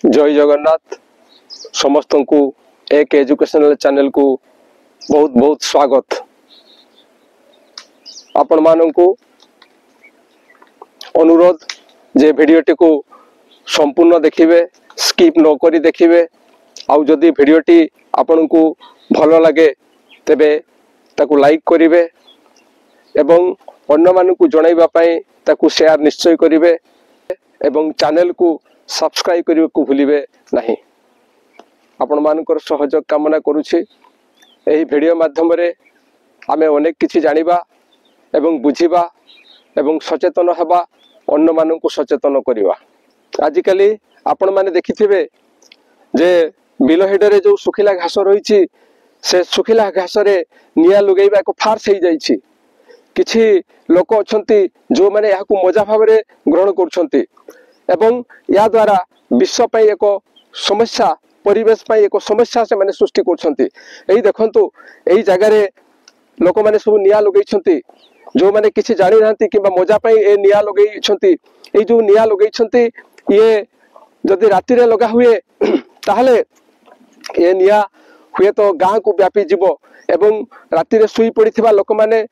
जय जगन्नाथ समस्त को एक एजुकेशनल चैनल को बहुत बहुत स्वागत। आपण मानू अनुरोध जे भिडियोटी को संपूर्ण देखिए, स्किप न करी देखिए। आउ जदि भिडियोटी आपण को भल लगे तेबे ताकू लाइक करिवे एवं अन्य मानू जनइबा पई ताकू शेयर निश्चय करिवे एवं चैनल को सब्सक्राइब करने को भूलिबे नहीं। आपण मानकर सहयोग कामना करुछि। एही वीडियो माध्यम रे आमे अनेक किछि जानिबा एवं बुझिबा एवं सचेतन हबा, अन्य मानन को सचेतन करिबा। आजिकली आपण माने देखिथिबे जे बिल हेडरे जो सुखिला घास रहिछि से सुखिला घास रे निया लुगैबा को फार्स हे जाइछि। किछि लोक अछंती जो माने याकू मजा भाबरे ग्रहण करछंती एवं या द्वारा विश्व पाई एक समस्या, परिवेश पाई एक समस्या से माने सृष्टि करछंती। एही देखंतु एही जगह रे लोक माने सब निया लगैछंती, जो माने किछि जानि नांती किबा मजा पाई ए निया लगैछंती। एही जो निया लगैछंती ये जदि राति रे लगा हुए ताहले ए निया हुए तो गाँ को व्यापी जीवो एवं राति रे सुई पड़िथिबा लोक माने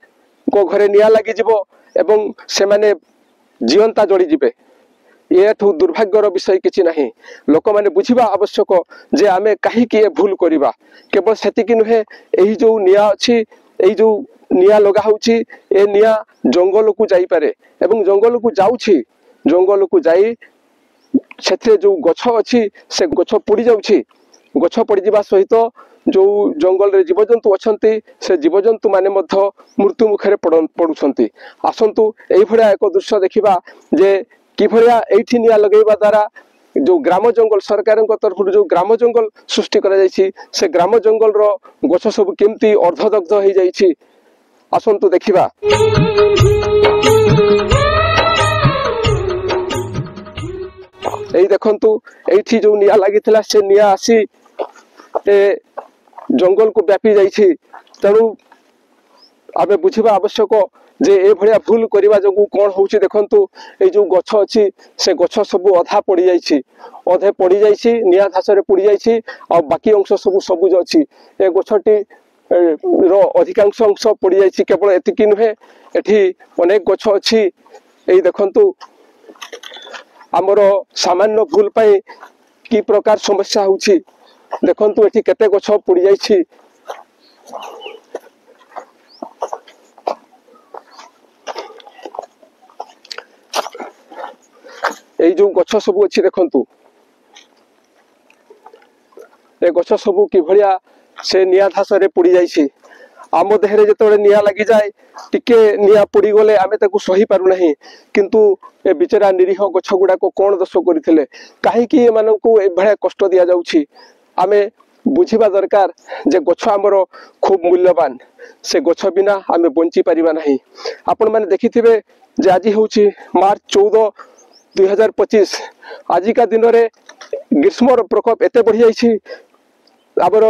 को घरे निया लागि जीवो एवं से माने जीवंता जोड़ी जिबे। ये दुर्भाग्यर विषय किछि नहीं। लोक माने बुझिबा आवश्यक जे आमे काहे कि भूल करिबा। केवल सेतिकि नुहे, एही जो निया अछि, एही जो निया लगा होछि, ए निया जंगल को जाई पारे एवं जंगल को जाउछि। जंगल को जाई सेथे जो गछ अछि से गछ पुड़ी जाउछि। गछ पड़ी जिबा सहित जो जंगल रे जीवजंतु अछंती से जीवजंतु माने मध्य मृत्यु मुखरे पड़ुछंती। आसंतु एही भलिया एक दृश्य देखिबा जे कि भलिया एठी निया लगैबा द्वारा जो ग्राम जंगल सरकार तरफ जो ग्राम जंगल सृष्टि करा जायछि से ग्राम जंगल रो गछ सब केमती अर्धदग्ध हो जायछि। आसंतु देखिबा। एही देखंतु एठी जो निया लागितला से निया आसी ए जंगल को व्यापी जाइछि। तेणु आमे बुझिबा आवश्यक जे ए भलिया भूल करिबा जगु कोन होउछि। देखंतु ए जो गछ अछि से गछ सब अधा पड़ी जाइछि, अधे पड़ी जाइछि, निया घासरे पड़ी जाइछि आ बाकी अंश सब सबुज अछि। ए गछटी रो अधिकांश अंश पड़ी जाइछि। केवल एतिकि नुहे, एठी अनेक गछ अछि। एई देखंतु हमर सामान्य भूल पई की प्रकार समस्या होउछि। देखंतु एठी केते गछ पड़ी जाइछि। ए जो गछ सब अछि देखंतु, ए गछ सब कि भलिया से निया धास रे पड़ी जाइछि। आम देहरे जतबे निया लागि जाय, टिके निया पड़ी गले आमे ताकू सही पारु नहीं। किंतु ए बिचरा निरीह गछ गुडा को कोन दोष करिथिले, काहे कि ए माननकू ए भलिया कष्ट दिया जाउछि। आमे बुझिबा दरकार जे गछ हमरो खूब मूल्यवान। से गछ बिना आमे बंची परिबा नहीं। आपण माने देखिथिबे जे आजि होउछि मार्च 14 2025। आजिका दिन रे ग्रीष्मर प्रकोप एते बढ़ी जाइछि। आबर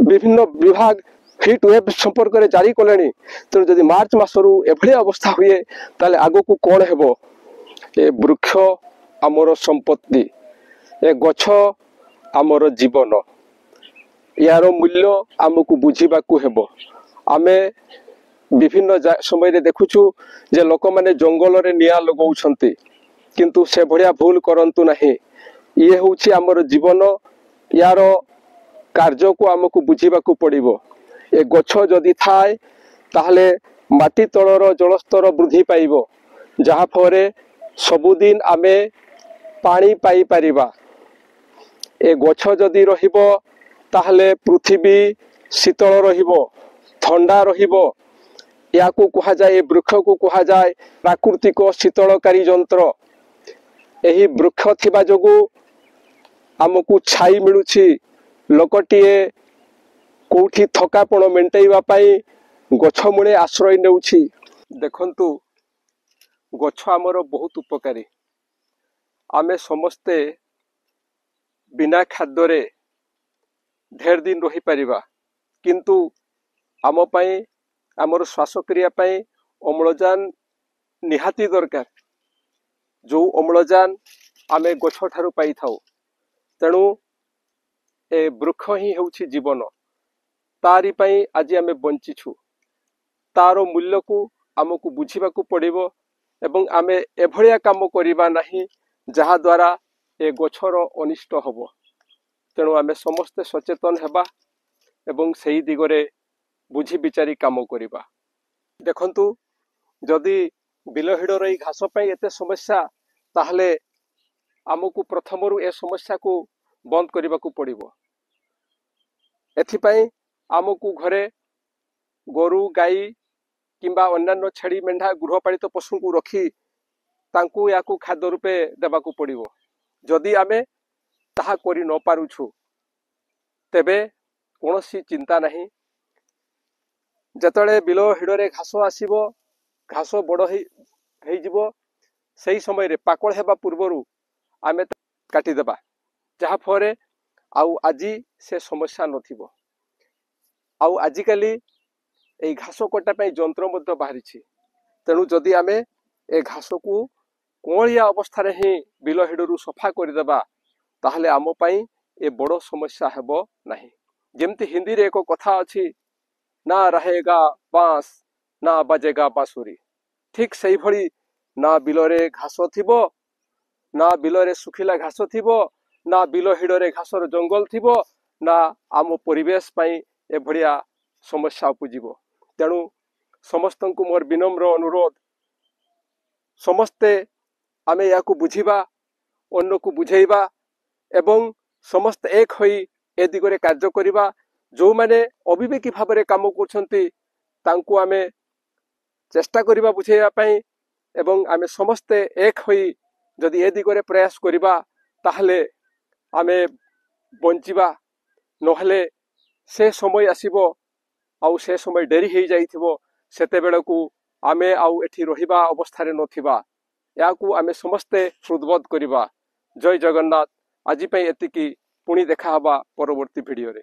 विभिन्न विभाग हिट वेव संपर्क रे जारी कलेनी। तो जदि मार्च मासरू एभली अवस्था हुए ताले आगो को कोन हेबो। ए वृक्ष आमर संपत्ति, ए गछ आमर जीवन। यार मूल्य आमको बुझीबा को हेबो। आमे विभिन्न समय रे देखुछु जे लोक माने जंगल रे निया लगौछंती, किंतु से भलिया भूल करंतु नहीं। ये होउछि आमर जीवन। यार कार्य को आमको बुझीबा को पड़िबो। ए गछ जदि थाए ताहले माटी तळर जलस्तर वृद्धि पाइबो, जहा फरे सबुदिन आमे पानी पाई परिबा। ए गछ जदि रहिबो ताहले पृथ्वी शीतल रहिबो, ठंडा रहिबो। याकू कहा जाए, वृक्ष को कहा जाए प्राकृतिक शीतलकारी यंत्र। एही वृक्ष थिबा जोगु आमको छाई मिलुछि। लोकटिए कोठी थकापण मेंटेइबा पाई गछ मुळे आश्रय नेउछि। देखंतु गछ आमर बहुत उपकारी। आमे समस्ते बिना खाद्य रे ढेर दिन रही परिबा, किंतु आम पाई आमर श्वासक्रिया पाई अम्लजान निहाती दरकार। जो अम्लजान आमे गछ ठारू पाई थाउ, तेणु ए वृक्ष ही होउछि जीवन तारी पई आज आमे बंचिछु तार मूल्य को आमको बुझीबाकू पड़िबो एवं आमे एभलिया काम करिबा नाही जहा द्वारा ए गछर अनिष्ट हबो तेणु आमे समस्ते सचेतन हेबा एवं सेही दिगरे बुझी विचारी काम करिबा देखंतु जदि बिलहिडर ए घास पई एते समस्या ताहले आमको प्रथमरु ए समस्या को बंद करिबाकू पड़िबो एथिपई आमको घरे गोरु गाई किंबा अन्यान्य छेड़ी मेंढा गृहपालित पशु को रखी तांकू याकू खाद्य रूपे देबाकू पड़िबो जदि आमे ताहा करि न पारुछु तेबे कोनोसी चिंता नहीं जतळे बिलो हिडरे घास आसीबो घास बड़ हेई जिवो सही समय रे पाकळ हेबा पूर्वरु आमे काटी देबा जहा फरे आउ आजी से समस्या नथिबो आउ आजिकाली ए घास कटा पई यंत्र मध्य बाहरी तेणु जदि आमे ए घास को कोलिया अवस्था रे ही बिलो हिडरु सफा कर देबा ताहले आम पई ए बड़ समस्या हेबो नाही जेमति हिंदी रे एको कथा अछि ना रहेगा बांस ना बजेगा बांसुरी ठीक सही भली ना बिलो रे घास थिबो ना बिलो रे सुखिला घास थिबो ना बिलो हिडरे घासर जंगल थिबो ना आम परिवेश पई ए भड़िया समस्या उपजिबो तेणु समस्त को मोर विनम्र अनुरोध समस्ते आमे याकू बुझीबा अन्य को बुझेइबा एवं समस्त एक होई ए दिगरे कार्य करिबा जो माने अविवेकी भाव रे काम करछंती तांकू आमे चेष्टा करिबा बुझेइबा पई एवं आमे समस्ते एक होई जदि ए दिगरे प्रयास करिबा ताहले आमे बंचिबा नहले से समय आसीबो आउ से समय डेरी हो जाइथिबो सेते बेलकू आमे आउ एठी रहिबा अवस्था रे नथिबा याकू आमे समस्ते हृदबोध करिबा जय जगन्नाथ आज पई एतिकी पुणी देखा हबा परवर्ती वीडियो रे।